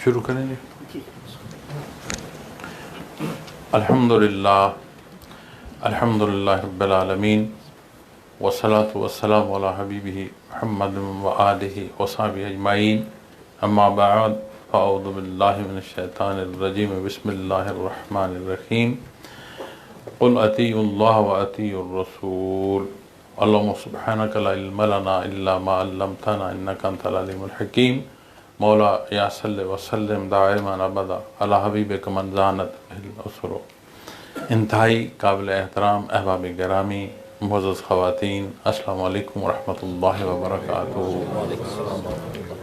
شروع کریں گے. الحمدللہ رب العالمین والصلاة والسلام علی حبیبہ محمد وآلہ وصحبہ اجمعین. اما بعد فاعوذ باللہ من الشیطان الرجیم. بسم اللہ الرحمن الرحیم. قل اطیعوا اللہ واطیعوا الرسول. اللہم سبحانک لا علم لنا الا ما علمتنا انک انت العلیم الحکیم. مولا یا صلی وسلم دائما ابدا علی حبیبک من زانت الاسر. انتہائی قابل احترام احباب گرامی، معزز خواتین، السلام علیکم ورحمۃ اللہ وبرکاتہ.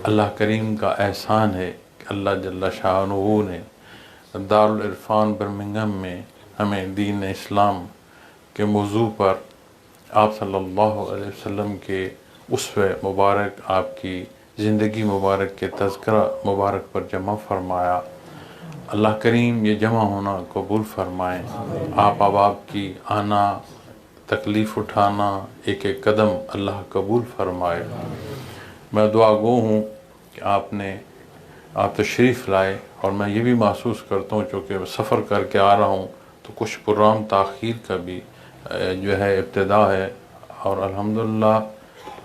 اللہ کریم کا احسان ہے کہ اللہ جل شانہ نے دارالعرفان برمنگھم میں ہمیں دین اسلام کے موضوع پر آپ صلی اللہ علیہ وسلم کے اسوہ مبارک، آپ کی زندگی مبارک کے تذکرہ مبارک پر جمع فرمایا. اللہ کریم یہ جمع ہونا قبول فرمائیں. آپ احباب کی آنا، تکلیف اٹھانا، ایک ایک قدم اللہ قبول فرمائے. میں دعا گو ہوں کہ آپ تشریف لائے، اور میں یہ بھی محسوس کرتا ہوں چونکہ سفر کر کے آ رہا ہوں تو کچھ پروگرام تاخیر کا بھی جو ہے ابتدا ہے. اور الحمدللہ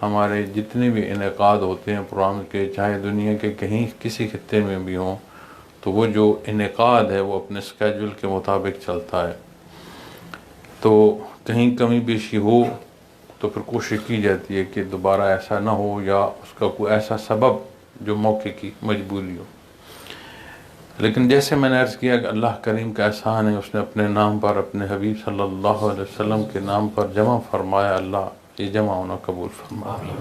ہمارے جتنے بھی انعقاد ہوتے ہیں پروگرام کے، چاہے دنیا کے کہیں کسی خطے میں بھی ہوں، تو وہ جو انعقاد ہے وہ اپنے اسکیجول کے مطابق چلتا ہے. تو کہیں کمی بیشی ہو تو پھر کوشش کی جاتی ہے کہ دوبارہ ایسا نہ ہو، یا اس کا کوئی ایسا سبب جو موقع کی مجبوری ہو. لیکن جیسے میں نے عرض کیا کہ اللہ کریم کا احسان ہے، اس نے اپنے نام پر، اپنے حبیب صلی اللہ علیہ وسلم کے نام پر جمع فرمایا. اللہ یہ جمع ہونا قبول فرمائے.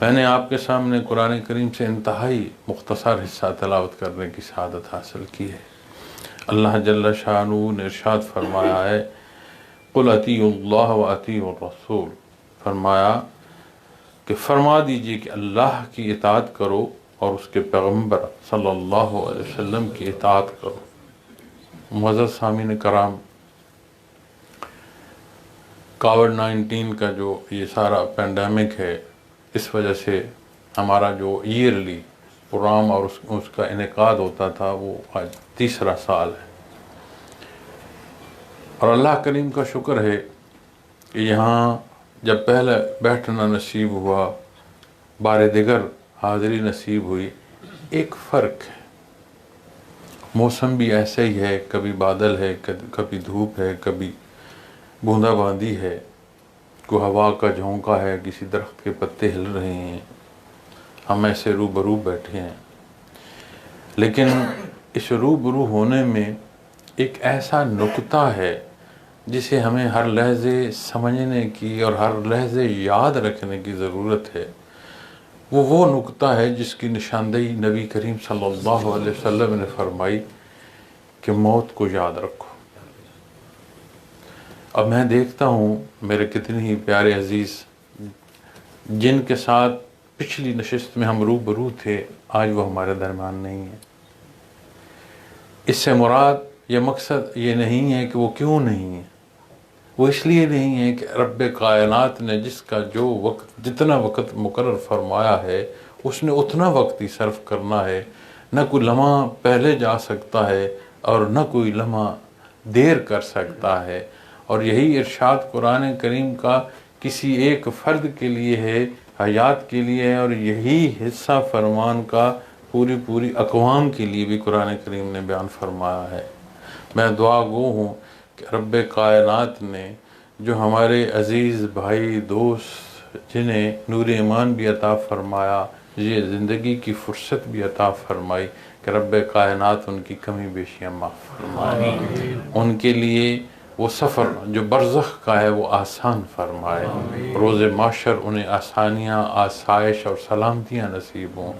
میں نے آپ کے سامنے قرآن کریم سے انتہائی مختصر حصہ تلاوت کرنے کی سعادت حاصل کی ہے. اللہ جل شانہ نے ارشاد فرمایا ہے قل اطیعوا اللہ واطیعوا الرسول. فرمایا کہ فرما دیجئے کہ اللہ کی اطاعت کرو اور اس کے پیغمبر صلی اللہ علیہ وسلم کی اطاعت کرو. معزز سامعین کرام، کووڈ-19 کا جو یہ سارا پینڈیمک ہے، اس وجہ سے ہمارا جو ایئرلی پروگرام اور اس کا انعقاد ہوتا تھا وہ آج تیسرا سال ہے. اور اللہ کریم کا شکر ہے کہ یہاں جب پہلے بیٹھنا نصیب ہوا، بار دیگر حاضری نصیب ہوئی. ایک فرق ہے، موسم بھی ایسے ہی ہے، کبھی بادل ہے، کبھی دھوپ ہے، کبھی بوندا باندی ہے، کوئی ہوا کا جھونکا ہے، کسی درخت کے پتے ہل رہے ہیں، ہم ایسے روبرو بیٹھے ہیں. لیکن اس روبرو ہونے میں ایک ایسا نکتہ ہے جسے ہمیں ہر لحظے سمجھنے کی اور ہر لحظے یاد رکھنے کی ضرورت ہے. وہ نکتہ ہے جس کی نشاندہی نبی کریم صلی اللہ علیہ وسلم نے فرمائی کہ موت کو یاد رکھو. اب میں دیکھتا ہوں میرے کتنے ہی پیارے عزیز جن کے ساتھ پچھلی نشست میں ہم روبرو تھے، آج وہ ہمارے درمیان نہیں ہیں. اس سے مراد یہ مقصد یہ نہیں ہے کہ وہ کیوں نہیں ہیں، وہ اس لیے نہیں ہے کہ رب کائنات نے جس کا جو وقت، جتنا وقت مقرر فرمایا ہے، اس نے اتنا وقت ہی صرف کرنا ہے. نہ کوئی لمحہ پہلے جا سکتا ہے اور نہ کوئی لمحہ دیر کر سکتا ہے. اور یہی ارشاد قرآن کریم کا کسی ایک فرد کے لیے ہے، حیات کے لیے ہے، اور یہی حصہ فرمان کا پوری اقوام کے لیے بھی قرآن کریم نے بیان فرمایا ہے. میں دعا گو ہوں کہ رب کائنات نے جو ہمارے عزیز بھائی دوست جنہیں نور ایمان بھی عطا فرمایا، یہ زندگی کی فرصت بھی عطا فرمائی، کہ رب کائنات ان کی کمی بیشیاں معاف فرمائے، ان کے لیے وہ سفر جو برزخ کا ہے وہ آسان فرمائے، روز محشر انہیں آسانیاں، آسائش اور سلامتیاں نصیب ہوں.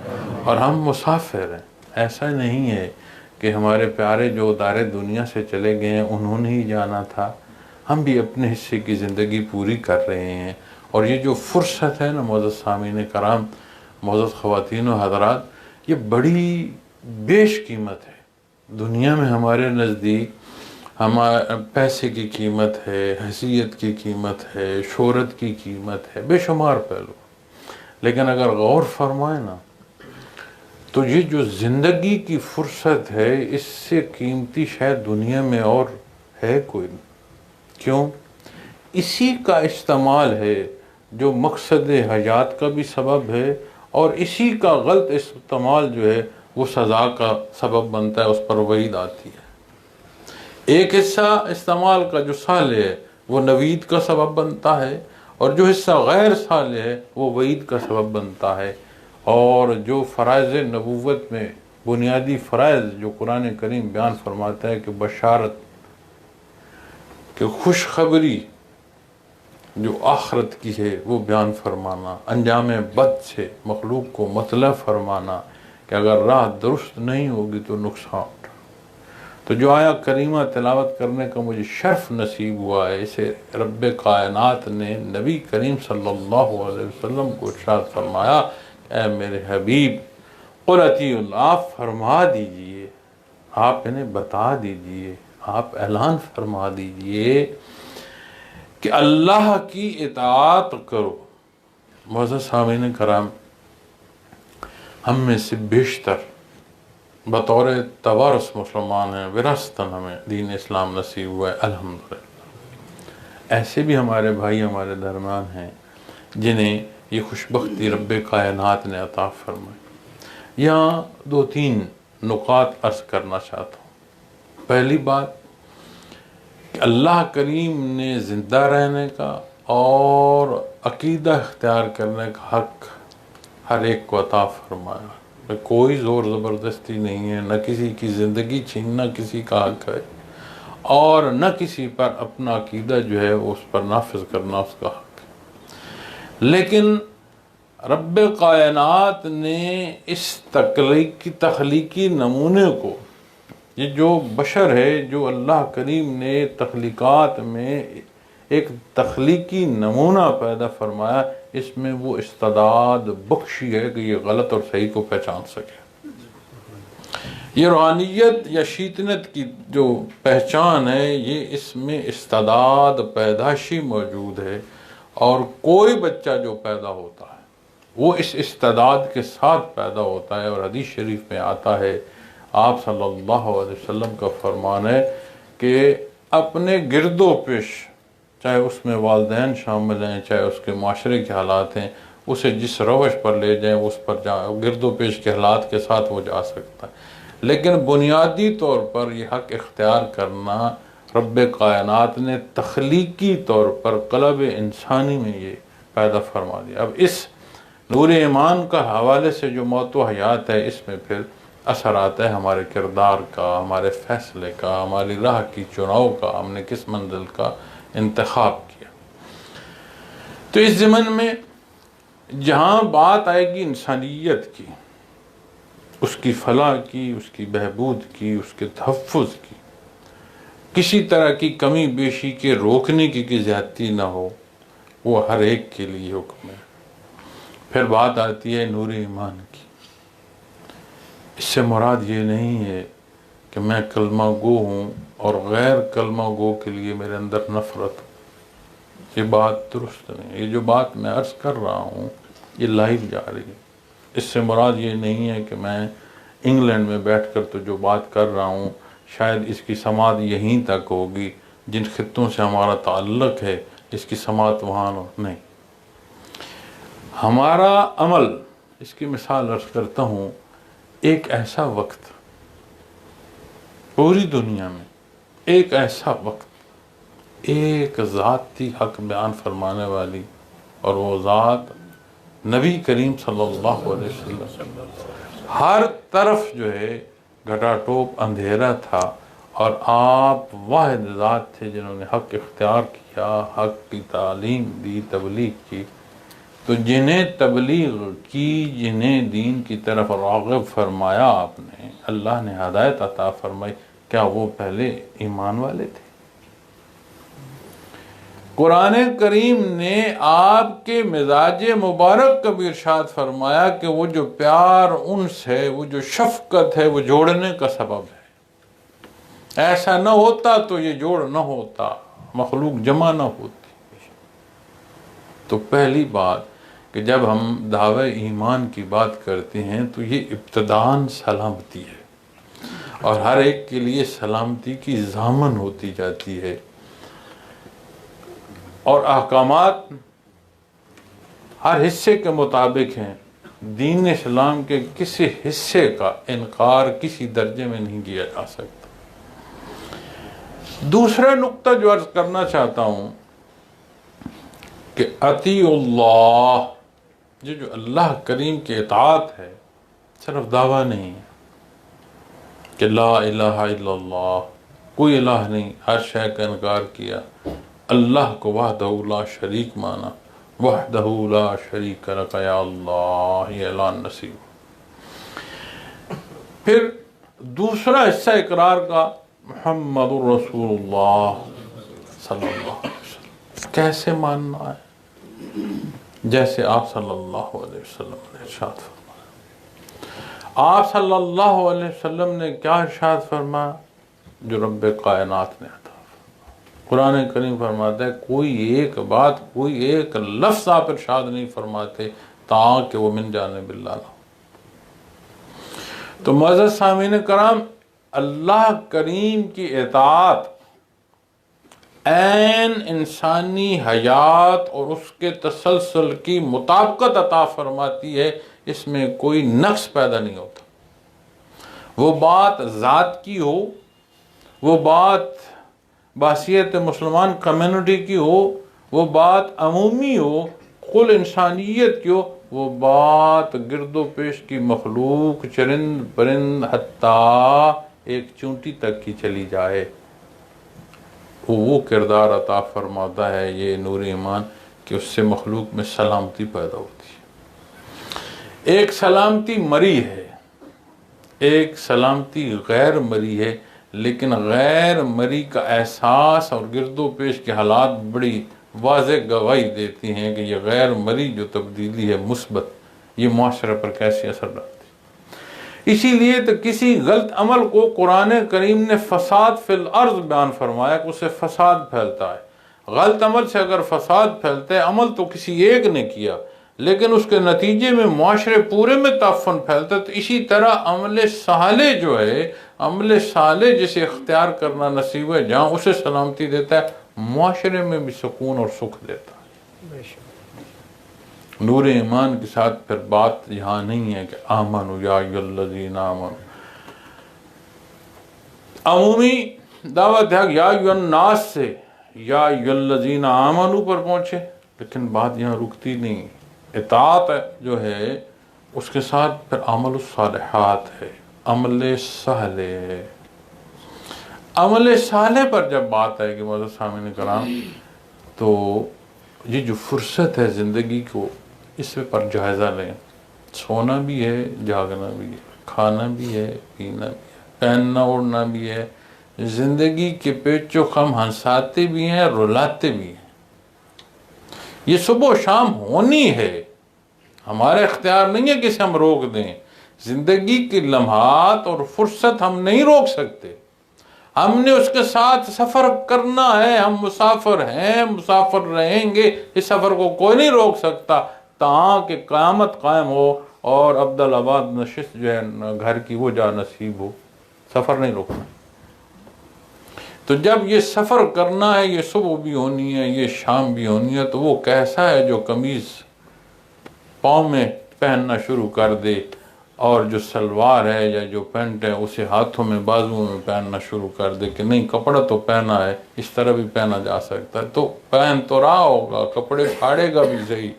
اور ہم مسافر ہیں، ایسا نہیں ہے کہ ہمارے پیارے جو دار دنیا سے چلے گئے ہیں انہوں نے ہی جانا تھا. ہم بھی اپنے حصے کی زندگی پوری کر رہے ہیں. اور یہ جو فرصت ہے نا معزز سامعین کرام، معزز خواتین و حضرات، یہ بڑی بیش قیمت ہے. دنیا میں ہمارے نزدیک پیسے کی قیمت ہے، حیثیت کی قیمت ہے، شہرت کی قیمت ہے، بے شمار پہلو. لیکن اگر غور فرمائیں نا تو یہ جو زندگی کی فرصت ہے، اس سے قیمتی شاید دنیا میں اور ہے کوئی نہیں۔ کیوں؟ اسی کا استعمال ہے جو مقصد حیات کا بھی سبب ہے، اور اسی کا غلط استعمال جو ہے وہ سزا کا سبب بنتا ہے، اس پر وعید آتی ہے۔ ایک حصہ استعمال کا جو صالح ہے وہ نوید کا سبب بنتا ہے، اور جو حصہ غیر صالح ہے وہ وعید کا سبب بنتا ہے۔ اور جو فرائض نبوت میں بنیادی فرائض جو قرآن کریم بیان فرماتا ہے کہ بشارت، کہ خوشخبری جو آخرت کی ہے وہ بیان فرمانا، انجام بد سے مخلوق کو مطلع فرمانا کہ اگر راہ درست نہیں ہوگی تو نقصان اٹھا۔ تو جو آیا کریمہ تلاوت کرنے کا مجھے شرف نصیب ہوا ہے، اسے رب کائنات نے نبی کریم صلی اللہ علیہ وسلم کو ارشاد فرمایا، اے میرے حبیب قل اطیعوا اللہ، آپ فرما دیجئے، آپ انہیں بتا دیجئے، آپ اعلان فرما دیجئے کہ اللہ کی اطاعت کرو۔ معزز سامعین کرام، ہم میں سے بیشتر بطور توارث مسلمان ہیں، وراثتاً ہمیں دین اسلام نصیب ہوا ہے الحمدللہ۔ ایسے بھی ہمارے بھائی ہمارے درمیان ہیں جنہیں یہ خوشبختی رب کائنات نے عطا فرمائی۔ یہاں 2-3 نکات عرض کرنا چاہتا ہوں۔ پہلی بات کہ اللہ کریم نے زندہ رہنے کا اور عقیدہ اختیار کرنے کا حق ہر ایک کو عطا فرمایا، کوئی زور زبردستی نہیں ہے، نہ کسی کی زندگی چھیننا کسی کا حق ہے، اور نہ کسی پر اپنا عقیدہ جو ہے اس پر نافذ کرنا اس کا حق ہے۔ لیکن رب کائنات نے اس تخلیقی نمونے کو، یہ جو بشر ہے جو اللہ کریم نے تخلیقات میں ایک تخلیقی نمونہ پیدا فرمایا، اس میں وہ استعداد بخشی ہے کہ یہ غلط اور صحیح کو پہچان سکے۔ یہ روحانیت یا شیطنت کی جو پہچان ہے، یہ اس میں استعداد پیدائشی موجود ہے، اور کوئی بچہ جو پیدا ہوتا ہے وہ اس استعداد کے ساتھ پیدا ہوتا ہے۔ اور حدیث شریف میں آتا ہے، آپ صلی اللہ علیہ وسلم کا فرمان ہے کہ اپنے گرد و پیش، چاہے اس میں والدین شامل ہیں، چاہے اس کے معاشرے کے حالات ہیں، اسے جس روش پر لے جائیں اس پر گرد و پیش کے حالات کے ساتھ وہ جا سکتا ہے۔ لیکن بنیادی طور پر یہ حق اختیار کرنا رب کائنات نے تخلیقی طور پر قلب انسانی میں یہ پیدا فرما دیا۔ اب اس نور ایمان کا حوالے سے جو موت و حیات ہے، اس میں پھر اثر آتا ہے ہمارے کردار کا، ہمارے فیصلے کا، ہماری راہ کی چناؤ کا، ہم نے کس منزل کا انتخاب کیا۔ تو اس ضمن میں جہاں بات آئے گی انسانیت کی، اس کی فلاح کی، اس کی بہبود کی، اس کے تحفظ کی، کسی طرح کی کمی بیشی کے روکنے کی کہ زیادتی نہ ہو، وہ ہر ایک کے لیے حکم ہے۔ پھر بات آتی ہے نور ایمان کی۔ اس سے مراد یہ نہیں ہے کہ میں کلمہ گو ہوں اور غیر کلمہ گو کے لیے میرے اندر نفرت ہو، یہ بات درست نہیں ہے۔ یہ جو بات میں عرض کر رہا ہوں یہ لائیو جا رہی ہے۔ اس سے مراد یہ نہیں ہے کہ میں انگلینڈ میں بیٹھ کر تو جو بات کر رہا ہوں شاید اس کی سماعت یہیں تک ہوگی، جن خطوں سے ہمارا تعلق ہے اس کی سماعت وہاں نہیں۔ ہمارا عمل، اس کی مثال عرض کرتا ہوں، ایک ایسا وقت پوری دنیا میں، ایک ایسا وقت، ایک ذات تھی حق بیان فرمانے والی، اور وہ ذات نبی کریم صلی اللہ علیہ وسلم۔ ہر طرف جو ہے گھٹا ٹوپ اندھیرا تھا، اور آپ واحد ذات تھے جنہوں نے حق اختیار کیا، حق کی تعلیم دی، تبلیغ کی۔ تو جنہیں تبلیغ کی، جنہیں دین کی طرف راغب فرمایا آپ نے، اللہ نے ہدایت عطا فرمائی، کیا وہ پہلے ایمان والے تھے؟ قرآن کریم نے آپ کے مزاج مبارک کا بھی ارشاد فرمایا کہ وہ جو پیار انس ہے، وہ جو شفقت ہے، وہ جوڑنے کا سبب ہے۔ ایسا نہ ہوتا تو یہ جوڑ نہ ہوتا، مخلوق جمع نہ ہوتی۔ تو پہلی بات کہ جب ہم دعوی ایمان کی بات کرتے ہیں تو یہ ابتداً سلامتی ہے، اور ہر ایک کے لیے سلامتی کی ضامن ہوتی جاتی ہے، اور احکامات ہر حصے کے مطابق ہیں۔ دین اسلام کے کسی حصے کا انکار کسی درجے میں نہیں کیا جا سکتا۔ دوسرا نقطہ جو عرض کرنا چاہتا ہوں کہ اطیعوا اللہ، یہ جو اللہ کریم کی اطاعت ہے صرف دعویٰ نہیں ہے کہ لا الہ الا اللہ، کوئی الہ نہیں، ہر شے کا انکار کیا، اللہ کو وحدہ لا شریک مانا، وحدہ لا شریک لک یا اللہ، یہ اعلان نصیب۔ پھر دوسرا حصہ اقرار کا محمد الرسول اللہ صلی اللہ علیہ وسلم، کیسے ماننا ہے؟ جیسے آپ صلی اللہ علیہ وسلم نے ارشاد فرمایا۔ آپ صلی اللہ علیہ وسلم نے کیا ارشاد فرمایا؟ جو رب کائنات نے عطا فرمایا۔ قرآن کریم فرماتا ہے کوئی ایک بات، کوئی ایک لفظ آپ ارشاد نہیں فرماتے تاکہ وہ من جانب اللہ ہو۔ تو معزز سامعین کرام، اللہ کریم کی اطاعت عین انسانی حیات اور اس کے تسلسل کی مطابقت عطا فرماتی ہے، اس میں کوئی نقص پیدا نہیں ہوتا۔ وہ بات ذات کی ہو، وہ بات بحیثیت مسلمان کمیونٹی کی ہو، وہ بات عمومی ہو، کل انسانیت کی ہو، وہ بات گرد و پیش کی مخلوق، چرند پرند، حتیٰ ایک چونٹی تک کی چلی جائے، وہ کردار عطا فرماتا ہے یہ نور ایمان کہ اس سے مخلوق میں سلامتی پیدا ہوتی ہے۔ ایک سلامتی مری ہے، ایک سلامتی غیر مری ہے، لیکن غیر مری کا احساس اور گرد و پیش کے حالات بڑی واضح گواہی دیتی ہیں کہ یہ غیر مری جو تبدیلی ہے مثبت، یہ معاشرے پر کیسے اثر ڈالتی ہے۔ اسی لیے تو کسی غلط عمل کو قرآن کریم نے فساد فی الارض بیان فرمایا کہ اس سے فساد پھیلتا ہے۔ غلط عمل سے اگر فساد پھیلتا ہے، عمل تو کسی ایک نے کیا لیکن اس کے نتیجے میں معاشرے پورے میں تعفن پھیلتا ہے، تو اسی طرح عمل صالح جو ہے، عمل صالح جسے اختیار کرنا نصیب ہے، جہاں اسے سلامتی دیتا ہے معاشرے میں بھی سکون اور سکھ دیتا ہے۔ نور ایمان کے ساتھ پھر بات یہاں نہیں ہے کہ آمنوا یا ایھا الذین آمنوا، عمومی دعوت ہے یا ایھا الناس سے یا ایھا الذین آمنوا پر پہنچے، لیکن بات یہاں رکتی نہیں۔ اطاعت جو ہے اس کے ساتھ پھر عمل الصالحات ہے، عمل صالح ہے۔ عمل صالح پر جب بات آئے گی معزز سامعین کرام، تو یہ جو فرصت ہے زندگی کو، اس پر جائزہ لیں۔ سونا بھی ہے، جاگنا بھی ہے، کھانا بھی ہے، پینا بھی ہے، پہننا اوڑھنا بھی ہے، زندگی کے پیچ و خم ہنساتے بھی ہیں، رلاتے بھی ہیں۔ یہ صبح و شام ہونی ہے، ہمارا اختیار نہیں ہے کہ اسے ہم روک دیں۔ زندگی کی لمحات اور فرصت ہم نہیں روک سکتے، ہم نے اس کے ساتھ سفر کرنا ہے۔ ہم مسافر ہیں، مسافر رہیں گے، اس سفر کو کوئی نہیں روک سکتا تاکہ قیامت قائم ہو اور عبدالآباد نشست جو ہے گھر کی وہ جا نصیب ہو۔ سفر نہیں روکنا۔ تو جب یہ سفر کرنا ہے، یہ صبح بھی ہونی ہے، یہ شام بھی ہونی ہے، تو وہ کیسا ہے جو قمیض پاؤں میں پہننا شروع کر دے اور جو سلوار ہے یا جو پینٹ ہے اسے ہاتھوں میں بازوؤں میں پہننا شروع کر دے کہ نہیں کپڑا تو پہنا ہے، اس طرح بھی پہنا جا سکتا ہے، تو پہن تو رہا ہوگا، کپڑے پھاڑے گا بھی صحیح،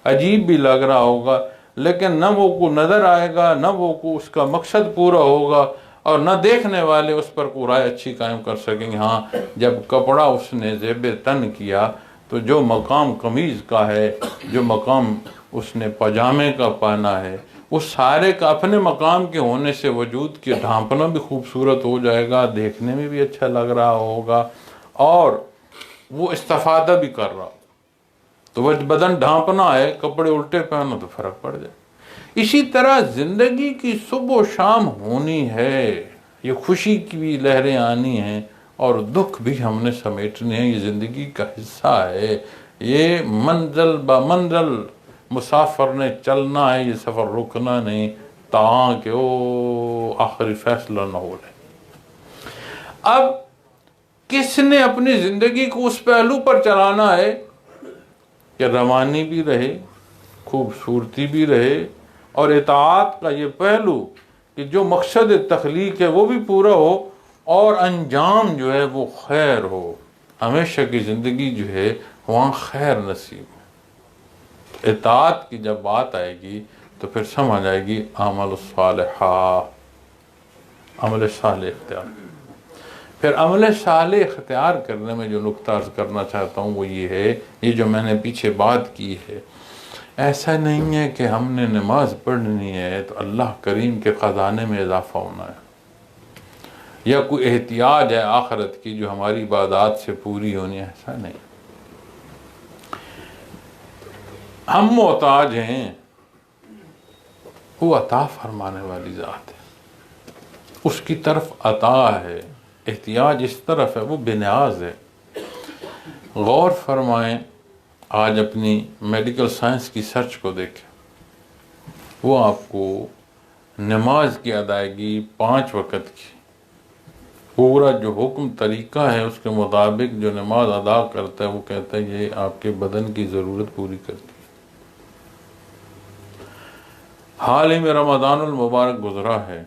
عجیب بھی لگ رہا ہوگا، لیکن نہ وہ کو نظر آئے گا، نہ وہ کو اس کا مقصد پورا ہوگا، اور نہ دیکھنے والے اس پر کوئی رائے اچھی قائم کر سکیں گے۔ ہاں جب کپڑا اس نے زیب تن کیا تو جو مقام قمیض کا ہے، جو مقام اس نے پاجامے کا پہنا ہے، اس سارے کا اپنے مقام کے ہونے سے وجود کے ڈھانپنا بھی خوبصورت ہو جائے گا، دیکھنے میں بھی اچھا لگ رہا ہوگا، اور وہ استفادہ بھی کر رہا۔ تو وہ بدن ڈھانپنا ہے، کپڑے الٹے پہنو تو فرق پڑ جائے۔ اسی طرح زندگی کی صبح و شام ہونی ہے، یہ خوشی کی بھی لہریں آنی ہیں اور دکھ بھی ہم نے سمیٹنے ہیں، یہ زندگی کا حصہ ہے۔ یہ منزل با منزل مسافر نے چلنا ہے، یہ سفر رکنا نہیں تاکہ وہ آخری فیصلہ نہ ہو لے۔ اب کس نے اپنی زندگی کو اس پہلو پر چلانا ہے کہ روانی بھی رہے، خوبصورتی بھی رہے، اور اطاعت کا یہ پہلو کہ جو مقصد تخلیق ہے وہ بھی پورا ہو، اور انجام جو ہے وہ خیر ہو، ہمیشہ کی زندگی جو ہے وہاں خیر نصیب ہے۔ اطاعت کی جب بات آئے گی تو پھر سمجھ آئے گی عمل الصالحہ، عمل صالح اختیار۔ پھر عمل صالح اختیار کرنے میں جو نقطہ عرض کرنا چاہتا ہوں وہ یہ ہے، یہ جو میں نے پیچھے بات کی ہے، ایسا نہیں ہے کہ ہم نے نماز پڑھنی ہے تو اللہ کریم کے خزانے میں اضافہ ہونا ہے، یا کوئی احتیاج ہے آخرت کی جو ہماری عبادات سے پوری ہونی ہے، ایسا نہیں۔ ہم محتاج ہیں، وہ عطا فرمانے والی ذات ہے، اس کی طرف عطا ہے، احتیاج اس طرف ہے، وہ بے نیاز ہے۔ غور فرمائیں، آج اپنی میڈیکل سائنس کی سرچ کو دیکھیں، وہ آپ کو نماز کی ادائیگی 5 وقت کی پورا جو حکم طریقہ ہے اس کے مطابق جو نماز ادا کرتا ہے وہ کہتا ہے یہ آپ کے بدن کی ضرورت پوری کرتی ہے۔ حال ہی میں رمضان المبارک گزرا ہے،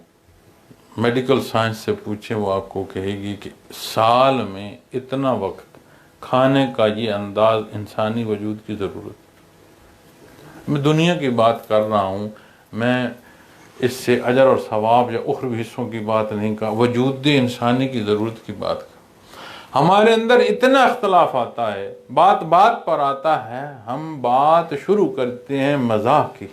میڈیکل سائنس سے پوچھیں وہ آپ کو کہے گی کہ سال میں اتنا وقت کھانے کا یہ انداز انسانی وجود کی ضرورت۔ میں دنیا کی بات کر رہا ہوں، میں اس سے اجر اور ثواب یا اخروی حصوں کی بات نہیں کہا، وجود انسانی کی ضرورت کی بات کہا۔ ہمارے اندر اتنا اختلاف آتا ہے، بات بات پر آتا ہے، ہم بات شروع کرتے ہیں مزاح کی،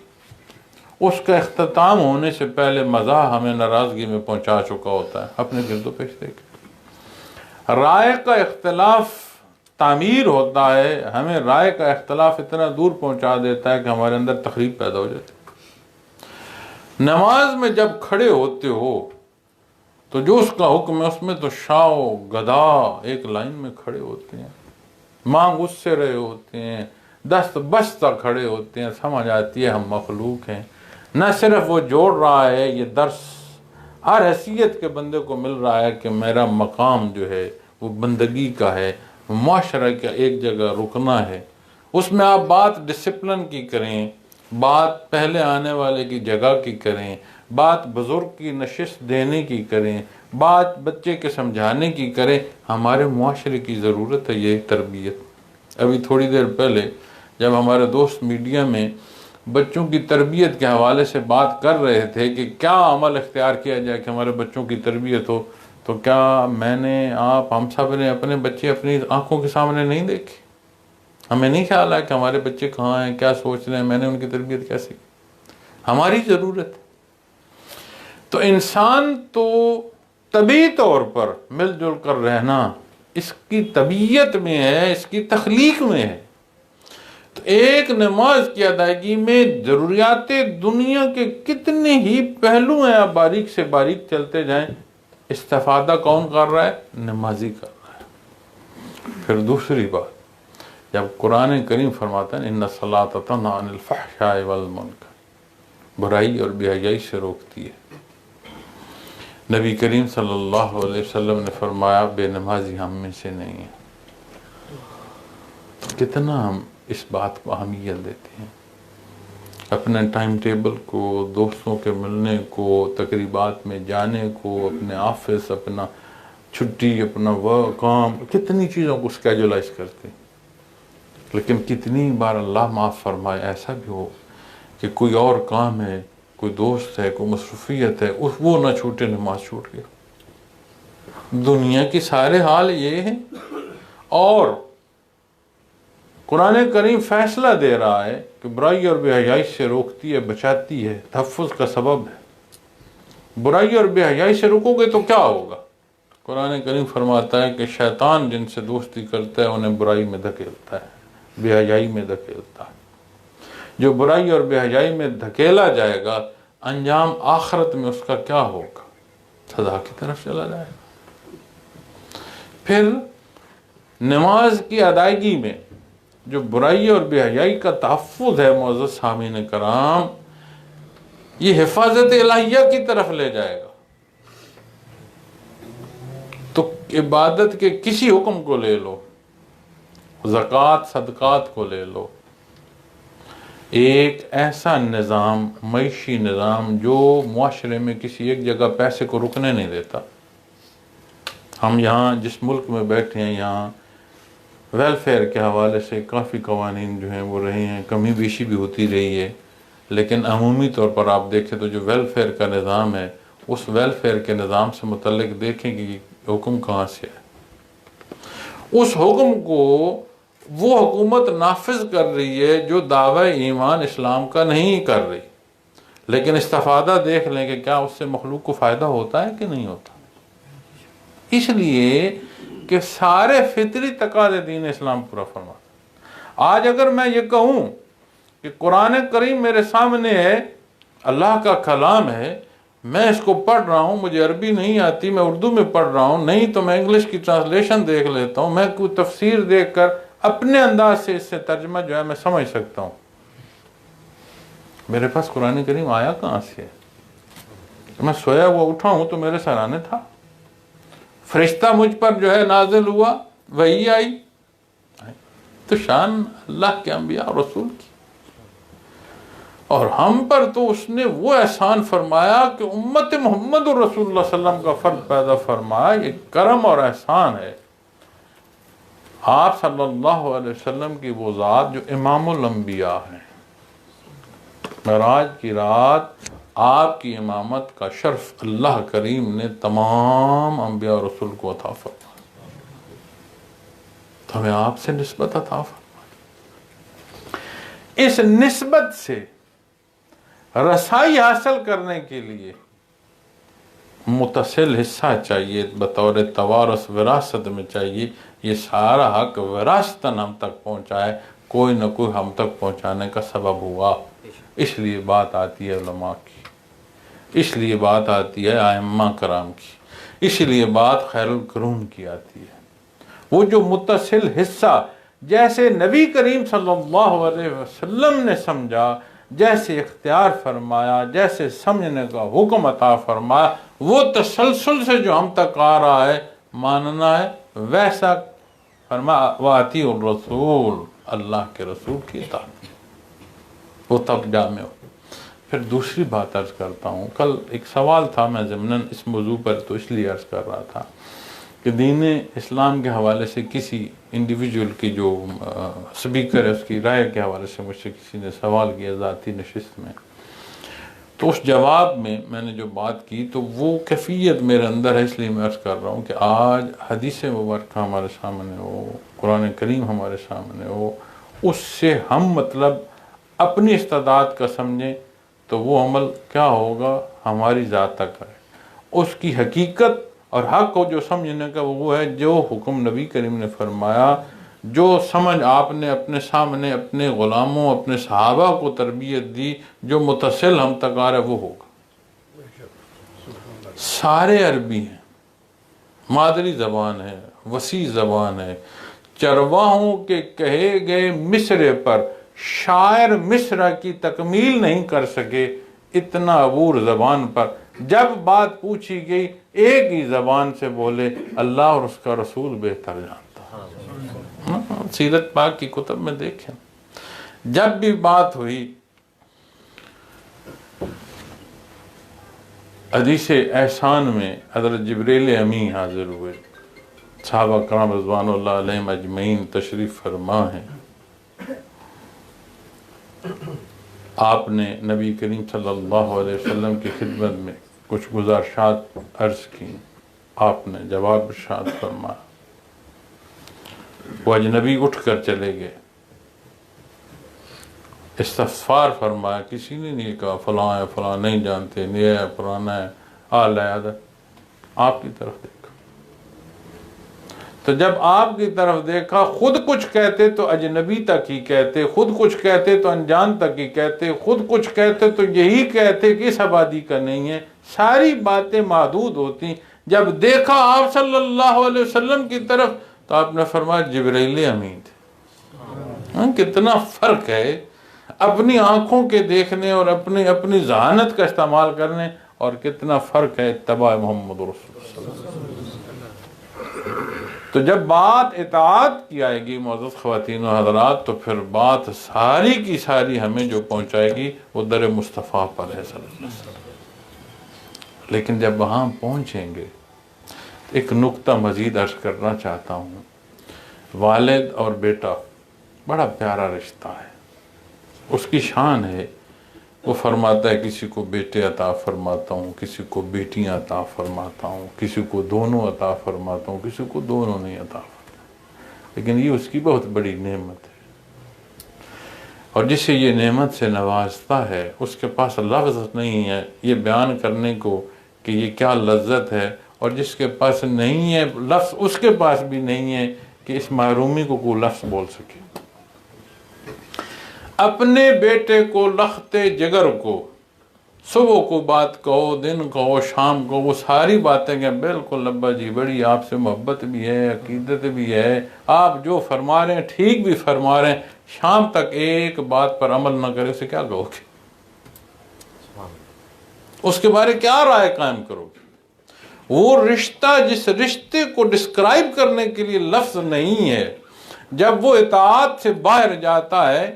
اس کا اختتام ہونے سے پہلے مزاح ہمیں ناراضگی میں پہنچا چکا ہوتا ہے۔ اپنے گرد و پیش دیکھیں، رائے کا اختلاف تعمیر ہوتا ہے، ہمیں رائے کا اختلاف اتنا دور پہنچا دیتا ہے کہ ہمارے اندر تخریب پیدا ہو جاتی ہے۔ نماز میں جب کھڑے ہوتے ہو تو جو اس کا حکم ہے اس میں تو شاہ و گدا ایک لائن میں کھڑے ہوتے ہیں، مانگ اس سے رہے ہوتے ہیں، دست بستہ کھڑے ہوتے ہیں، سمجھ آتی ہے ہم مخلوق ہیں۔ نہ صرف وہ جوڑ رہا ہے، یہ درس ہر حیثیت کے بندے کو مل رہا ہے کہ میرا مقام جو ہے وہ بندگی کا ہے، معاشرہ کا ایک جگہ رکنا ہے۔ اس میں آپ بات ڈسپلن کی کریں، بات پہلے آنے والے کی جگہ کی کریں، بات بزرگ کی نشست دینے کی کریں، بات بچے کے سمجھانے کی کریں۔ ہمارے معاشرے کی ضرورت ہے یہ تربیت۔ ابھی تھوڑی دیر پہلے جب ہمارے دوست میڈیا میں بچوں کی تربیت کے حوالے سے بات کر رہے تھے کہ کیا عمل اختیار کیا جائے کہ ہمارے بچوں کی تربیت ہو، تو کیا میں نے، آپ، ہم سب نے اپنے بچے اپنی آنکھوں کے سامنے نہیں دیکھے؟ ہمیں نہیں خیال ہے کہ ہمارے بچے کہاں ہیں، کیا سوچ رہے ہیں، میں نے ان کی تربیت کیسے کی؟ ہماری ضرورت ہے۔ تو انسان تو طبعی طور پر مل جل کر رہنا اس کی طبیعت میں ہے، اس کی تخلیق میں ہے۔ تو ایک نماز کی ادائیگی میں ضروریات دنیا کے کتنے ہی پہلو ہیں، آپ باریک سے باریک چلتے جائیں، استفادہ کون کر رہا ہے؟ نمازی کر رہا ہے۔ پھر دوسری بات، جب قرآن کریم فرماتا ہے ان الصلاۃ تنہی عن الفحشاء والمنکر، برائی اور بے حیائی سے روکتی ہے، نبی کریم صلی اللہ علیہ وسلم نے فرمایا بے نمازی ہم میں سے نہیں ہے۔ کتنا ہم اس بات کو اہمیت دیتے ہیں، اپنے ٹائم ٹیبل کو، دوستوں کے ملنے کو، تقریبات میں جانے کو، اپنے آفس، اپنا چھٹی، اپنا کام، کتنی چیزوں کو اسکیجولائز کرتے ہیں۔ لیکن کتنی بار اللہ معاف فرمائے ایسا بھی ہو کہ کوئی اور کام ہے، کوئی دوست ہے، کوئی مصروفیت ہے، وہ نہ چھوٹے، نماز چھوٹ گیا۔ دنیا کی سارے حال یہ ہیں، اور قرآن کریم فیصلہ دے رہا ہے کہ برائی اور بے حیائی سے روکتی ہے، بچاتی ہے، تحفظ کا سبب ہے۔ برائی اور بے حیائی سے روکو گے تو کیا ہوگا؟ قرآن کریم فرماتا ہے کہ شیطان جن سے دوستی کرتا ہے انہیں برائی میں دھکیلتا ہے، بے حیائی میں دھکیلتا ہے۔ جو برائی اور بے حیائی میں دھکیلا جائے گا، انجام آخرت میں اس کا کیا ہوگا؟ سزا کی طرف چلا جائے گا۔ پھر نماز کی ادائیگی میں جو برائی اور بے حیائی کا تحفظ ہے معزز سامعین کرام، یہ حفاظت الہیہ کی طرف لے جائے گا۔ تو عبادت کے کسی حکم کو لے لو، زکوٰۃ صدقات کو لے لو، ایک ایسا نظام، معاشی نظام جو معاشرے میں کسی ایک جگہ پیسے کو رکنے نہیں دیتا۔ ہم یہاں جس ملک میں بیٹھے ہیں، یہاں ویلفیئر کے حوالے سے کافی قوانین جو ہیں وہ رہے ہیں، کمی بیشی بھی ہوتی رہی ہے، لیکن عمومی طور پر آپ دیکھیں تو جو ویلفیئر کا نظام ہے، اس ویلفیئر کے نظام سے متعلق دیکھیں کہ یہ حکم کہاں سے ہے۔ اس حکم کو وہ حکومت نافذ کر رہی ہے جو دعوی ایمان اسلام کا نہیں کر رہی، لیکن استفادہ دیکھ لیں کہ کیا اس سے مخلوق کو فائدہ ہوتا ہے کہ نہیں ہوتا۔ اس لیے کہ سارے فطری تقاضے دین اسلام پورا فرماتا۔ آج اگر میں یہ کہوں کہ قرآن کریم میرے سامنے ہے، اللہ کا کلام ہے، میں اس کو پڑھ رہا ہوں، مجھے عربی نہیں آتی، میں اردو میں پڑھ رہا ہوں، نہیں تو میں انگلش کی ٹرانسلیشن دیکھ لیتا ہوں، میں کوئی تفسیر دیکھ کر اپنے انداز سے اس سے ترجمہ جو ہے میں سمجھ سکتا ہوں، میرے پاس قرآن کریم آیا کہاں سے ہے؟ میں سویا ہوا اٹھا ہوں تو میرے سرانے تھا، فرشتہ مجھ پر جو ہے نازل ہوا، وحی آئی، تو شان اللہ کے انبیاء اور رسول کی، اور ہم پر تو اس نے وہ احسان فرمایا کہ امت محمد رسول اللہ صلی اللہ علیہ وسلم کا فرد پیدا فرمایا۔ یہ کرم اور احسان ہے۔ آپ صلی اللہ علیہ وسلم کی وہ ذات جو امام الانبیاء ہیں، معراج کی رات آپ کی امامت کا شرف اللہ کریم نے تمام انبیاء اور رسول کو عطا فرمایا، تو ہمیں آپ سے نسبت عطا فرمائی۔ اس نسبت سے رسائی حاصل کرنے کے لیے متصل حصہ چاہیے، بطور توارث وراثت میں چاہیے، یہ سارا حق وراثتاً ہم تک پہنچائے، کوئی نہ کوئی ہم تک پہنچانے کا سبب ہوا۔ اس لیے بات آتی ہے علماء کی، اس لیے بات آتی ہے ائمہ کرام کی، اس لیے بات خیر القرون کی آتی ہے۔ وہ جو متصل حصہ جیسے نبی کریم صلی اللہ علیہ وسلم نے سمجھا، جیسے اختیار فرمایا، جیسے سمجھنے کا حکم عطا فرمایا، وہ تسلسل سے جو ہم تک آ رہا ہے ماننا ہے، ویسا فرمایا وَأَطِیعُوا الرَّسُولَ، اللہ کے رسول کی اطاعت، وہ تب جامع ہو۔ پھر دوسری بات عرض کرتا ہوں، کل ایک سوال تھا، میں ضمناً اس موضوع پر تو اس لیے عرض کر رہا تھا کہ دین اسلام کے حوالے سے کسی انڈیویجول کی جو سپیکر ہے اس کی رائے کے حوالے سے مجھ سے کسی نے سوال کیا ذاتی نشست میں، تو اس جواب میں نے جو بات کی تو وہ کیفیت میرے اندر ہے، اس لیے میں عرض کر رہا ہوں کہ آج حدیث مبارکہ ہمارے سامنے ہو، قرآن کریم ہمارے سامنے ہو، اس سے ہم مطلب اپنی استعداد کا سمجھیں تو وہ عمل کیا ہوگا ہماری ذات تک ہے۔ اس کی حقیقت اور حق کو جو سمجھنے کا وہ ہے جو حکم نبی کریم نے فرمایا، جو سمجھ آپ نے اپنے سامنے اپنے غلاموں اپنے صحابہ کو تربیت دی، جو متصل ہم تک آ رہا ہے وہ ہوگا۔ سارے عربی ہیں، مادری زبان ہے، وسیع زبان ہے، چرواہوں کے کہے گئے مصرے پر شاعر مصرع کی تکمیل نہیں کر سکے، اتنا عبور زبان پر جب بات پوچھی گئی ایک ہی زبان سے بولے اللہ اور اس کا رسول بہتر جانتا۔ سیرت پاک کی کتب میں دیکھیں، جب بھی بات ہوئی حدیث احسان میں حضرت جبریل امی حاضر ہوئے، صحابہ کرام رضوان اللہ علیہم اجمعین تشریف فرما ہیں، آپ نے نبی کریم صلی اللہ علیہ وسلم کی خدمت میں کچھ گزارشات عرض کی، آپ نے جواب ارشاد فرمایا، وہ اجنبی اٹھ کر چلے گئے، استغفار فرمایا، کسی نے نہیں کہا فلاں ہے فلاں نہیں جانتے، یہ ہے پرانا ہے آل ہے عادت، آپ کی طرف دیکھا، تو جب آپ کی طرف دیکھا خود کچھ کہتے تو اجنبی تک ہی کہتے، خود کچھ کہتے تو انجان تک ہی کہتے، خود کچھ کہتے تو یہی کہتے کہ اس آبادی کا نہیں ہے، ساری باتیں محدود ہوتی۔ جب دیکھا آپ صلی اللہ علیہ وسلم کی طرف تو آپ نے فرمایا جبریل امین تھے، کتنا فرق ہے اپنی آنکھوں کے دیکھنے اور اپنی ذہانت کا استعمال کرنے، اور کتنا فرق ہے اتباع محمد رسول اللہ صلی اللہ علیہ وسلم۔ تو جب بات اطاعت کی آئے گی معزز خواتین و حضرات، تو پھر بات ساری کی ساری ہمیں جو پہنچائے گی وہ در مصطفیٰ پر ہے صلی اللہ علیہ وسلم۔ لیکن جب وہاں پہنچیں گے، ایک نقطہ مزید عرض کرنا چاہتا ہوں۔ والد اور بیٹا بڑا پیارا رشتہ ہے، اس کی شان ہے، وہ فرماتا ہے کسی کو بیٹے عطا فرماتا ہوں، کسی کو بیٹیاں عطا فرماتا ہوں، کسی کو دونوں عطا فرماتا ہوں، کسی کو دونوں نہیں عطا فرماتا، لیکن یہ اس کی بہت بڑی نعمت ہے، اور جسے یہ نعمت سے نوازتا ہے اس کے پاس لفظ نہیں ہے یہ بیان کرنے کو کہ یہ کیا لذت ہے، اور جس کے پاس نہیں ہے لفظ، اس کے پاس بھی نہیں ہے کہ اس محرومی کو کوئی لفظ بول سکے۔ اپنے بیٹے کو لخت جگر کو، صبح کو بات کہو، دن کہو، شام کو، وہ ساری باتیں کہ بالکل ابا جی بڑی آپ سے محبت بھی ہے، عقیدت بھی ہے، آپ جو فرما رہے ہیں ٹھیک بھی فرما رہے ہیں، شام تک ایک بات پر عمل نہ کرے، اسے کیا کہو گے؟ اس کے بارے کیا رائے قائم کرو گے؟ وہ رشتہ جس رشتے کو ڈسکرائب کرنے کے لیے لفظ نہیں ہے، جب وہ اطاعت سے باہر جاتا ہے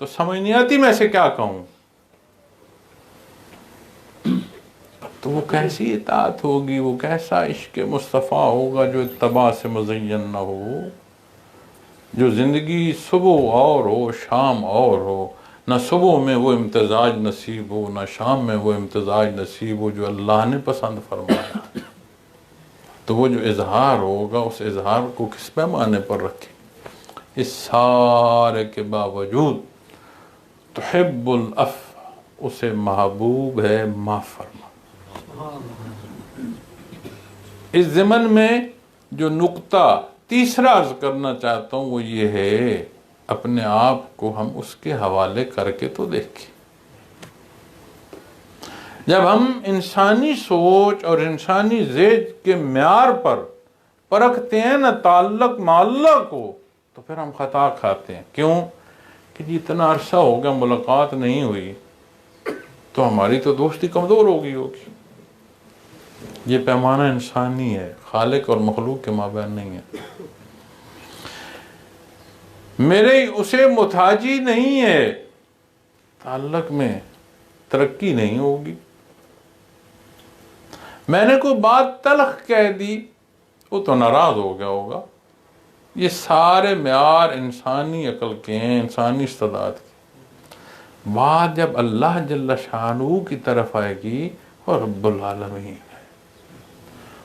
تو سمجھ نہیں آتی میں اسے کیا کہوں۔ تو وہ کیسی اطاعت ہوگی، وہ کیسا عشق مصطفیٰ ہوگا جو اتباع سے مزین نہ ہو، جو زندگی صبح اور ہو شام اور ہو، نہ صبح میں وہ امتزاج نصیب ہو، نہ شام میں وہ امتزاج نصیب ہو جو اللہ نے پسند فرمایا۔ تو وہ جو اظہار ہوگا اس اظہار کو کس پیمانے پر رکھیں؟ اس سارے کے باوجود تحب العفو، اسے محبوب ہے معاف فرما۔ اس ضمن میں جو نقطہ تیسرا عرض کرنا چاہتا ہوں وہ یہ ہے، اپنے آپ کو ہم اس کے حوالے کر کے تو دیکھیں۔ جب ہم انسانی سوچ اور انسانی ذہن کے معیار پر پرکھتے ہیں نا تعلق مع اللہ کو، تو پھر ہم خطا کھاتے ہیں۔ کیوں؟ کہ جی اتنا عرصہ ہو گیا ملاقات نہیں ہوئی، تو ہماری تو دوستی کمزور ہوگی۔ یہ پیمانہ انسانی ہے، خالق اور مخلوق کے مابین نہیں ہے۔ میرے اسے محتاجی نہیں ہے، تعلق میں ترقی نہیں ہوگی۔ میں نے کوئی بات تلخ کہہ دی، وہ تو ناراض ہو گیا ہوگا۔ یہ سارے معیار انسانی عقل کے ہیں، انسانی استعداد کے۔ بات جب اللہ جل شانہ کی طرف آئے گی اور رب العالمین ہے،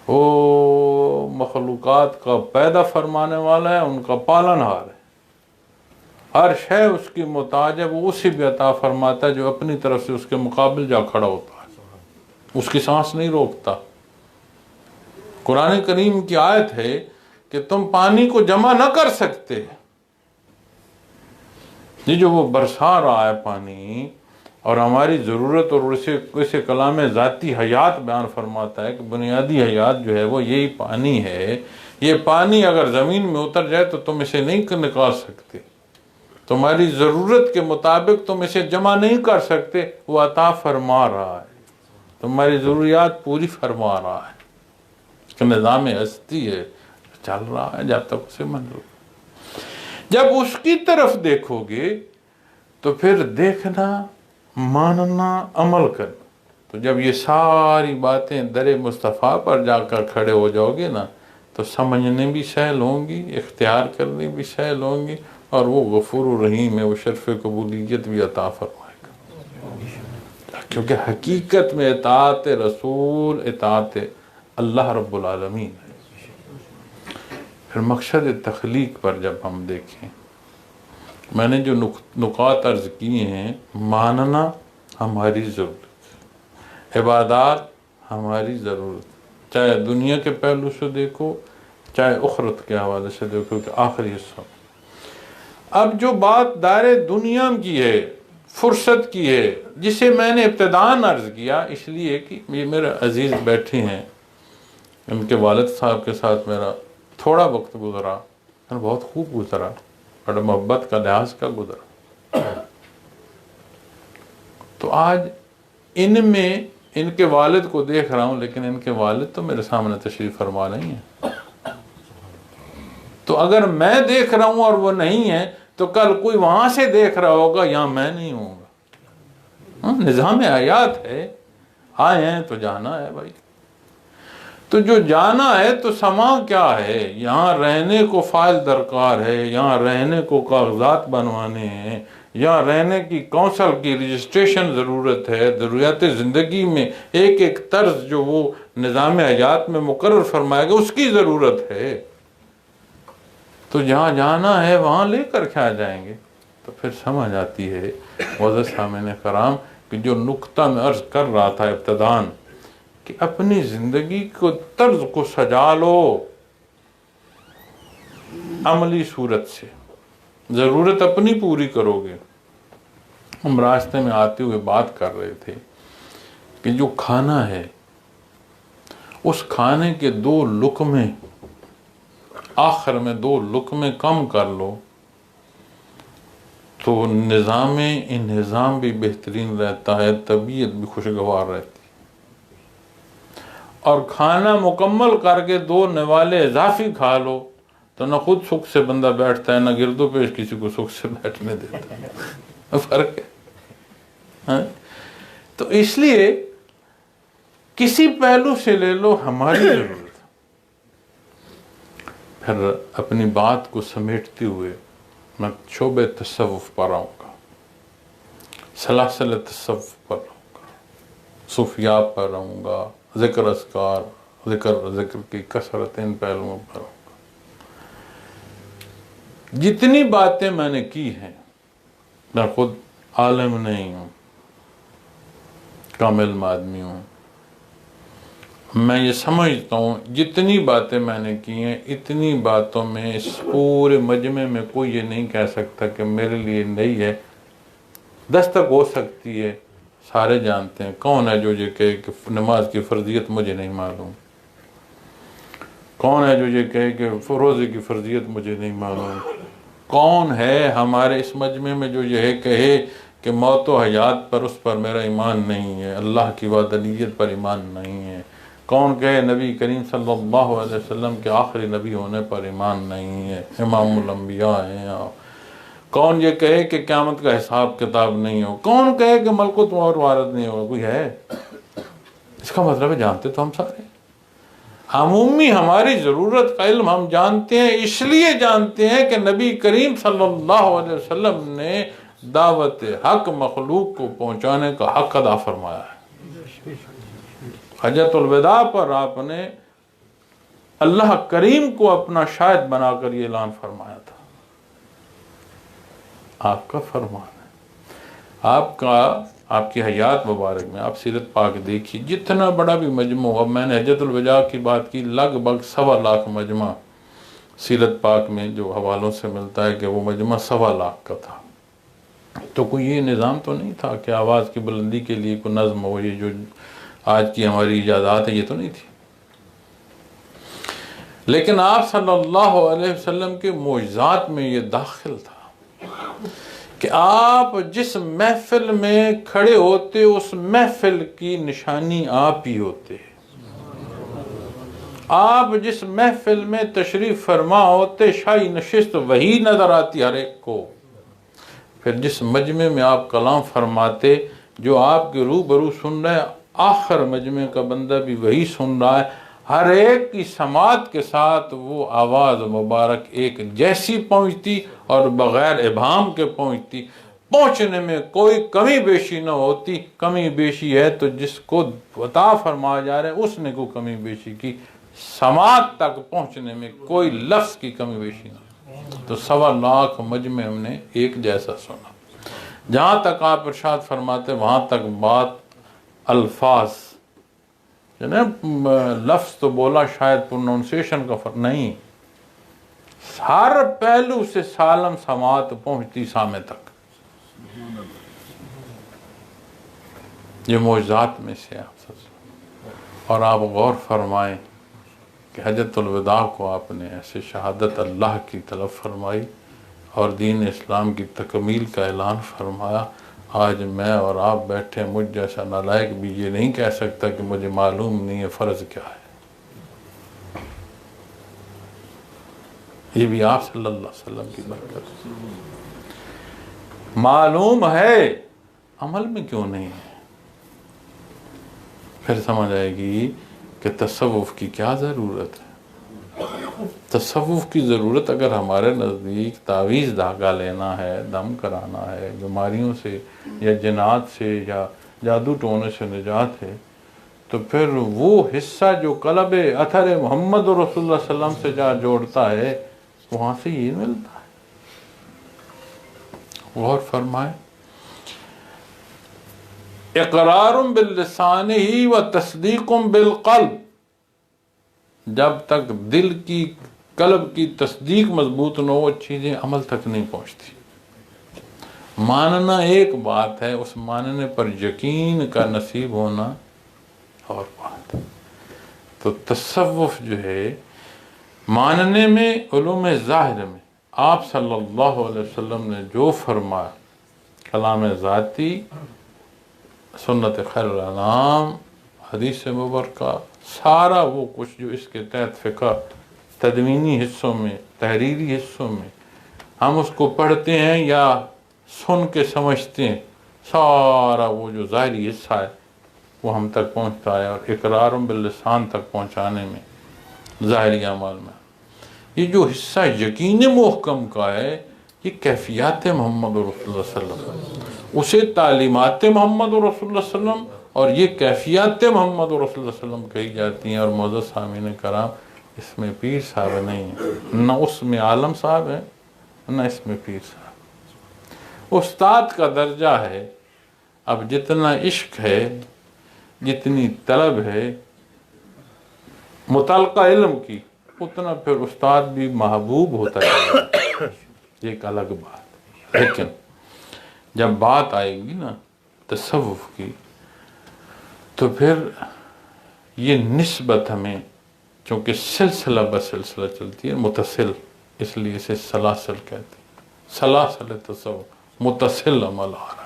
وہ مخلوقات کا پیدا فرمانے والا ہے، ان کا پالن ہار ہے، ہر شے اس کی محتاج ہے، وہ اسی بھی عطا فرماتا ہے جو اپنی طرف سے اس کے مقابل جا کھڑا ہوتا ہے، اس کی سانس نہیں روکتا۔ قرآن کریم کی آیت ہے کہ تم پانی کو جمع نہ کر سکتے، یہ جو وہ برسا رہا ہے پانی، اور ہماری ضرورت، اور اسے کلام ذاتی حیات بیان فرماتا ہے کہ بنیادی حیات جو ہے وہ یہی پانی ہے۔ یہ پانی اگر زمین میں اتر جائے تو تم اسے نہیں نکال سکتے، تمہاری ضرورت کے مطابق تم اسے جمع نہیں کر سکتے، وہ عطا فرما رہا ہے، تمہاری ضروریات پوری فرما رہا ہے، اس کا نظام ہستی ہے، چل رہا ہے جب تک اسے منظور۔ جب اس کی طرف دیکھو گے تو پھر دیکھنا، ماننا، عمل کرنا۔ تو جب یہ ساری باتیں در مصطفیٰ پر جا کر کھڑے ہو جاؤ گے نا، تو سمجھنے بھی سہل ہوں گی، اختیار کرنے بھی سہل ہوں گی، اور وہ غفور الرحیم ہے، وہ شرف قبولیت بھی عطا فرمائے گا۔ کیونکہ حقیقت میں اطاعت رسول اطاعت اللہ رب العالمین ہے۔ پھر مقصد تخلیق پر جب ہم دیکھیں، میں نے جو نکات عرض کیے ہیں، ماننا ہماری ضرورت، عبادات ہماری ضرورت، چاہے دنیا کے پہلو سے دیکھو چاہے اخرت کے حوالے سے دیکھو کہ آخری حصہ۔ اب جو بات دار دنیا کی ہے، فرصت کی ہے، جسے میں نے ابتداً عرض کیا، اس لیے کہ یہ میرے عزیز بیٹھے ہیں، ان کے والد صاحب کے ساتھ میرا تھوڑا وقت گزرا، بہت خوب گزرا، بڑا محبت کا لحاظ کا گزرا۔ تو آج ان میں ان کے والد کو دیکھ رہا ہوں، لیکن ان کے والد تو میرے سامنے تشریف فرما نہیں ہیں۔ تو اگر میں دیکھ رہا ہوں اور وہ نہیں ہے تو کل کوئی وہاں سے دیکھ رہا ہوگا، یہاں میں نہیں ہوں گا۔ نظام حیات ہے، آئے ہیں تو جانا ہے بھائی۔ تو جو جانا ہے تو سما کیا ہے، یہاں رہنے کو فائل درکار ہے، یہاں رہنے کو کاغذات بنوانے ہیں، یہاں رہنے کی کونسل کی رجسٹریشن ضرورت ہے، ضروریات زندگی میں ایک ایک طرز جو وہ نظام حیات میں مقرر فرمائے گا اس کی ضرورت ہے۔ تو جہاں جانا ہے وہاں لے کر کیا جائیں گے؟ تو پھر سمجھ آتی ہے معزز سامعین کرام کہ جو نقطہ میں عرض کر رہا تھا ابتداً کہ اپنی زندگی کو طرز کو سجا لو عملی صورت سے، ضرورت اپنی پوری کرو گے۔ ہم راستے میں آتے ہوئے بات کر رہے تھے کہ جو کھانا ہے اس کھانے کے 2 لقمے آخر میں 2 لقمے کم کر لو تو نظام انہضام بھی بہترین رہتا ہے، طبیعت بھی خوشگوار رہتی ہے۔ اور کھانا مکمل کر کے 2 نوالے اضافی کھا لو تو نہ خود سکھ سے بندہ بیٹھتا ہے، نہ گرد و پیش کسی کو سکھ سے بیٹھنے دیتا ہے۔ فرق ہے۔ تو اس لیے کسی پہلو سے لے لو ہماری ضرورت۔ پھر اپنی بات کو سمیٹتے ہوئے میں شعبہ تصوف پر آؤں گا، سلاسل تصوف پر آؤں گا، صوفیاء پر آؤں گا، ذکر اذکار، ذکر کی کثرت، ان پہلوؤں پر آؤں گا۔ جتنی باتیں میں نے کی ہیں، میں خود عالم نہیں ہوں، کم علم آدمی ہوں، میں یہ سمجھتا ہوں جتنی باتیں میں نے کی ہیں اتنی باتوں میں اس پورے مجمع میں کوئی یہ نہیں کہہ سکتا کہ میرے لیے نئی ہے۔ دستک ہو سکتی ہے، سارے جانتے ہیں۔ کون ہے جو یہ کہے کہ نماز کی فرضیت مجھے نہیں معلوم؟ کون ہے جو یہ کہے کہ روزے کی فرضیت مجھے نہیں معلوم؟ کون ہے ہمارے اس مجمع میں جو یہ کہے کہ موت و حیات پر اس پر میرا ایمان نہیں ہے، اللہ کی وحدانیت پر ایمان نہیں ہے؟ کون کہے نبی کریم صلی اللہ علیہ وسلم کے آخری نبی ہونے پر ایمان نہیں ہے، امام الانبیاء ہیں؟ کون یہ کہے کہ قیامت کا حساب کتاب نہیں ہو؟ کون کہے کہ ملکوت اور وارد نہیں ہوگا؟ کوئی ہے؟ اس کا مطلب ہے جانتے تو ہم سارے عمومی ہماری ضرورت کا علم ہم جانتے ہیں، اس لیے جانتے ہیں کہ نبی کریم صلی اللہ علیہ وسلم نے دعوت حق مخلوق کو پہنچانے کا حق ادا فرمایا ہے۔ حجۃ الوداع پر آپ نے اللہ کریم کو اپنا شاہد بنا کر یہ اعلان فرمایا تھا۔ آپ کا فرمان ہے، آپ کی حیات مبارک میں آپ سیرت پاک دیکھیے، جتنا بڑا بھی مجمع ہو، اب میں نے حجۃ الوداع کی بات کی، لگ بھگ 1.25 لاکھ مجمع سیرت پاک میں جو حوالوں سے ملتا ہے کہ وہ مجمع 1.25 لاکھ کا تھا۔ تو کوئی یہ نظام تو نہیں تھا کہ آواز کی بلندی کے لیے کوئی نظم ہو، یہ جو آج کی ہماری ایجادات ہے یہ تو نہیں تھی۔ لیکن آپ صلی اللہ علیہ وسلم کے معجزات میں یہ داخل تھا کہ آپ جس محفل میں کھڑے ہوتے اس محفل کی نشانی آپ ہی ہوتے، آپ جس محفل میں تشریف فرما ہوتے شاہی نشست وہی نظر آتی ہر ایک کو۔ پھر جس مجمع میں آپ کلام فرماتے جو آپ کے روبرو سن رہے، آخر مجمع کا بندہ بھی وہی سن رہا ہے، ہر ایک کی سماعت کے ساتھ وہ آواز مبارک ایک جیسی پہنچتی اور بغیر ابہام کے پہنچتی، پہنچنے میں کوئی کمی بیشی نہ ہوتی۔ کمی بیشی ہے تو جس کو عطا فرمایا جا رہا ہے اس نے کوئی کمی بیشی کی، سماعت تک پہنچنے میں کوئی لفظ کی کمی بیشی نہ۔ تو 1.25 لاکھ مجمع ہم نے ایک جیسا سنا۔ جہاں تک آپ ارشاد فرماتے وہاں تک بات الفاظ لفظ تو بولا، شاید پروننسیشن کا فرق نہیں، ہر پہلو سے سالم سماعت پہنچتی سامع تک۔ یہ معجزات میں سے آپ اور آپ غور فرمائیں کہ حجۃ الوداع کو آپ نے ایسے شہادت اللہ کی طلب فرمائی اور دین اسلام کی تکمیل کا اعلان فرمایا۔ آج میں اور آپ بیٹھے، مجھ جیسا نالائق بھی یہ نہیں کہہ سکتا کہ مجھے معلوم نہیں ہے فرض کیا ہے۔ یہ بھی آپ صلی اللہ علیہ وسلم کی برکت ہے۔ معلوم ہے، عمل میں کیوں نہیں ہے؟ پھر سمجھ آئے گی کہ تصوف کی کیا ضرورت ہے۔ تصوف کی ضرورت اگر ہمارے نزدیک تعویذ دھاگا لینا ہے، دم کرانا ہے، بیماریوں سے یا جنات سے یا جادو ٹونے سے نجات ہے، تو پھر وہ حصہ جو قلب اثر محمد رسول اللہ صلی اللہ علیہ وسلم سے جا جوڑتا ہے، وہاں سے یہ ملتا ہے۔ غور فرمائیں، اقرار باللسان ہی و تصدیق بالقلب، جب تک دل کی قلب کی تصدیق مضبوط نہ ہو، وہ چیزیں عمل تک نہیں پہنچتی۔ ماننا ایک بات ہے، اس ماننے پر یقین کا نصیب ہونا اور بات ہے۔ تو تصوف جو ہے، ماننے میں، علوم ظاہر میں آپ صلی اللہ علیہ وسلم نے جو فرمایا، کلام ذاتی، سنت خیر الانام، حدیث مبارکہ، سارا وہ کچھ جو اس کے تحت فقہ تدوینی حصوں میں، تحریری حصوں میں ہم اس کو پڑھتے ہیں یا سن کے سمجھتے ہیں، سارا وہ جو ظاہری حصہ ہے وہ ہم تک پہنچتا ہے، اور اقرار باللسان تک پہنچانے میں، ظاہری اعمال میں یہ جو حصہ یقین محکم کا ہے، یہ کیفیات محمد رسول اللہ صلی اللہ علیہ وسلم، اسے تعلیمات محمد رسول اللہ صلی اللہ علیہ وسلم اور یہ کیفیات محمد رسول اللہ صلی اللہ علیہ وسلم کہی جاتی ہیں۔ اور معزز سامعین کرام، اس میں پیر صاحب نہیں ہیں، نہ اس میں عالم صاحب ہیں، نہ اس میں پیر صاحب۔ استاد کا درجہ ہے۔ اب جتنا عشق ہے، جتنی طلب ہے متعلقہ علم کی، اتنا پھر استاد بھی محبوب ہوتا ہے، یہ ایک الگ بات۔ لیکن جب بات آئے گی نا تصوف کی، تو پھر یہ نسبت ہمیں، چونکہ سلسلہ بسلسلہ چلتی ہے، متصل، اس لیے اسے سلاسل کہتے ہیں، سلاسل تصوف، متصل عمل آ رہا ہے۔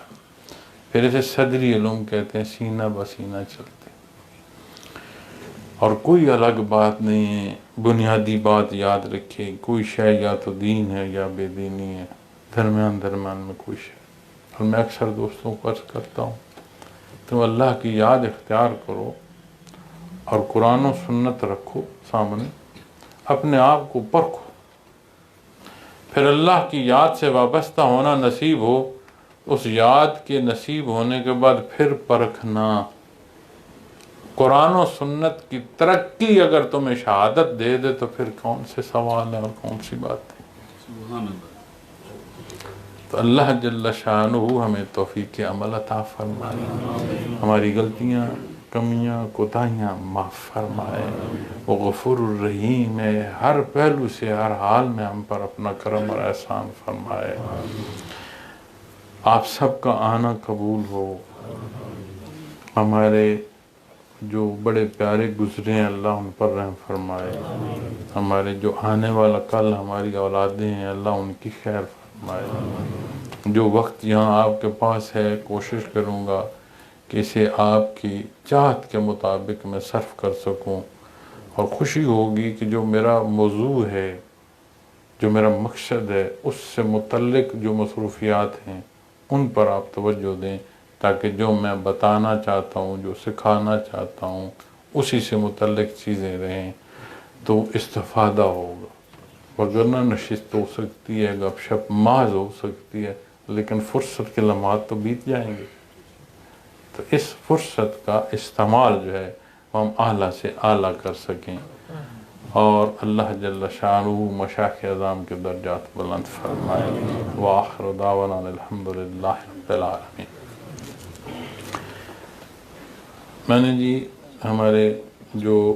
پھر اسے صدری علوم کہتے ہیں، سینہ بسینہ چلتے ہیں، اور کوئی الگ بات نہیں ہے۔ بنیادی بات یاد رکھے، کوئی شے یا تو دین ہے یا بے دینی ہے، درمیان میں کوئی شے۔ اور میں اکثر دوستوں کو عرض کرتا ہوں، تم اللہ کی یاد اختیار کرو اور قرآن و سنت رکھو سامنے، اپنے آپ کو پرکھو، پھر اللہ کی یاد سے وابستہ ہونا نصیب ہو، اس یاد کے نصیب ہونے کے بعد پھر پرکھنا۔ قرآن و سنت کی ترقی اگر تمہیں شہادت دے دے تو پھر کون سے سوال ہیں اور کون سی بات ہے۔ سبحان اللہ۔ تو اللہ جل شانہ ہمیں توفیق عمل عطا فرمائے، ہماری غلطیاں، کمیاں، کوتاہیاں معاف فرمائے۔ وہ غفور الرحیم ہے، ہر پہلو سے، ہر حال میں ہم پر اپنا کرم اور احسان فرمائے۔ آپ سب کا آنا قبول ہو۔ ہمارے جو بڑے پیارے گزرے ہیں، اللہ ان پر رحم فرمائے۔ ہمارے جو آنے والا کل ہماری اولادیں ہیں، اللہ ان کی خیر فرمائے۔ جو وقت یہاں آپ کے پاس ہے، کوشش کروں گا کہ اسے آپ کی چاہت کے مطابق میں صرف کر سکوں، اور خوشی ہوگی کہ جو میرا موضوع ہے، جو میرا مقصد ہے، اس سے متعلق جو مصروفیات ہیں ان پر آپ توجہ دیں، تاکہ جو میں بتانا چاہتا ہوں، جو سکھانا چاہتا ہوں، اسی سے متعلق چیزیں رہیں تو استفادہ ہوگا۔ وگرنہ نشست ہو سکتی ہے، گپ شپ محض ہو سکتی ہے، لیکن فرصت کے لمحات تو بیت جائیں گے۔ تو اس فرصت کا استعمال جو ہے وہ ہم اعلیٰ سے اعلیٰ کر سکیں، اور اللہ جل شانہ مشائخ اعظام کے درجات بلند فرمائے۔ وآخر دعوانا الحمدللہ رب العالمین۔ میں نے جی ہمارے جو